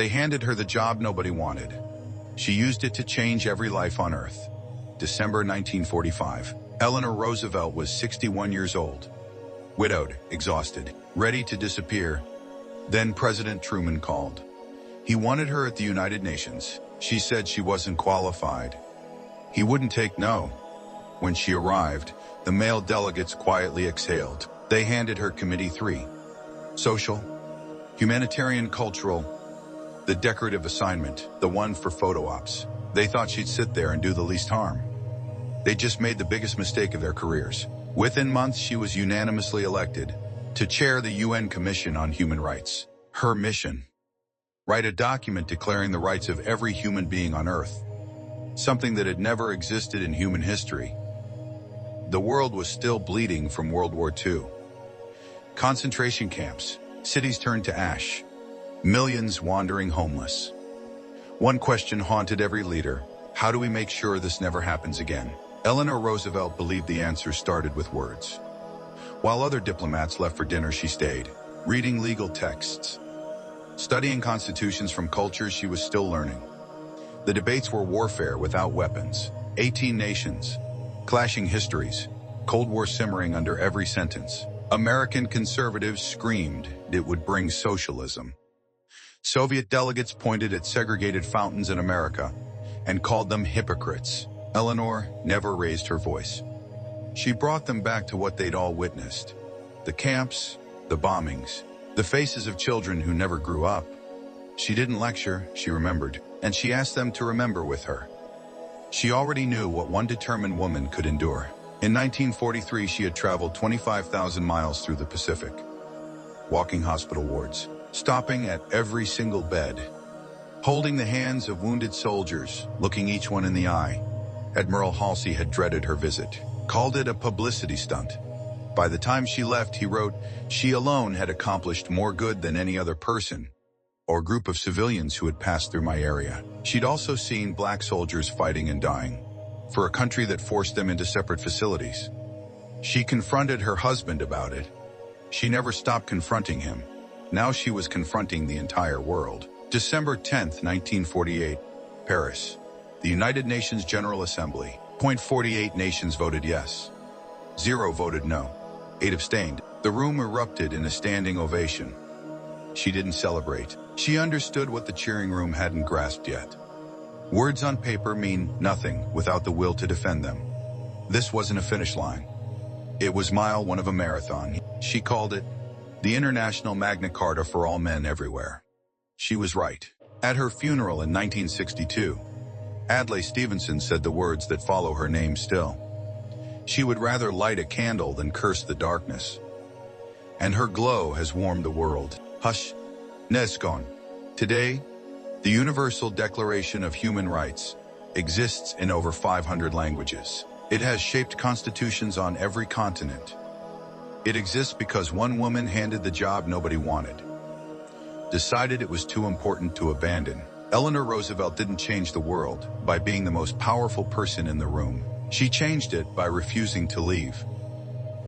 They handed her the job nobody wanted. She used it to change every life on Earth. December 1945. Eleanor Roosevelt was 61 years old. Widowed, exhausted, ready to disappear. Then President Truman called. He wanted her at the United Nations. She said she wasn't qualified. He wouldn't take no. When she arrived, the male delegates quietly exhaled. They handed her Committee 3. Social, Humanitarian, Cultural, the decorative assignment, the one for photo ops. They thought she'd sit there and do the least harm. They just made the biggest mistake of their careers. Within months, she was unanimously elected to chair the UN Commission on Human Rights. Her mission: write a document declaring the rights of every human being on Earth, something that had never existed in human history. The world was still bleeding from World War II. Concentration camps, cities turned to ash, millions wandering homeless. One question haunted every leader: how do we make sure this never happens again? Eleanor Roosevelt believed the answer started with words. While other diplomats left for dinner, she stayed, reading legal texts, studying constitutions from cultures she was still learning. The debates were warfare without weapons, 18 nations, clashing histories, Cold War simmering under every sentence. American conservatives screamed it would bring socialism. Soviet delegates pointed at segregated fountains in America and called them hypocrites. Eleanor never raised her voice. She brought them back to what they'd all witnessed: the camps, the bombings, the faces of children who never grew up. She didn't lecture, she remembered, and she asked them to remember with her. She already knew what one determined woman could endure. In 1943, she had traveled 25,000 miles through the Pacific, walking hospital wards, stopping at every single bed, holding the hands of wounded soldiers, looking each one in the eye. Admiral Halsey had dreaded her visit, called it a publicity stunt. By the time she left, he wrote, she alone had accomplished more good than any other person or group of civilians who had passed through my area. She'd also seen black soldiers fighting and dying for a country that forced them into separate facilities. She confronted her husband about it. She never stopped confronting him. Now she was confronting the entire world. December 10th, 1948, Paris. The United Nations General Assembly. 48 nations voted yes. 0 voted no. 8 abstained. The room erupted in a standing ovation. She didn't celebrate. She understood what the cheering room hadn't grasped yet. Words on paper mean nothing without the will to defend them. This wasn't a finish line. It was mile 1 of a marathon. She called it the International Magna Carta for all men everywhere. She was right. At her funeral in 1962, Adlai Stevenson said the words that follow her name still. She would rather light a candle than curse the darkness. And her glow has warmed the world. Hush, Nescon. Today, the Universal Declaration of Human Rights exists in over 500 languages. It has shaped constitutions on every continent. It exists because one woman handed the job nobody wanted, decided it was too important to abandon. Eleanor Roosevelt didn't change the world by being the most powerful person in the room. She changed it by refusing to leave.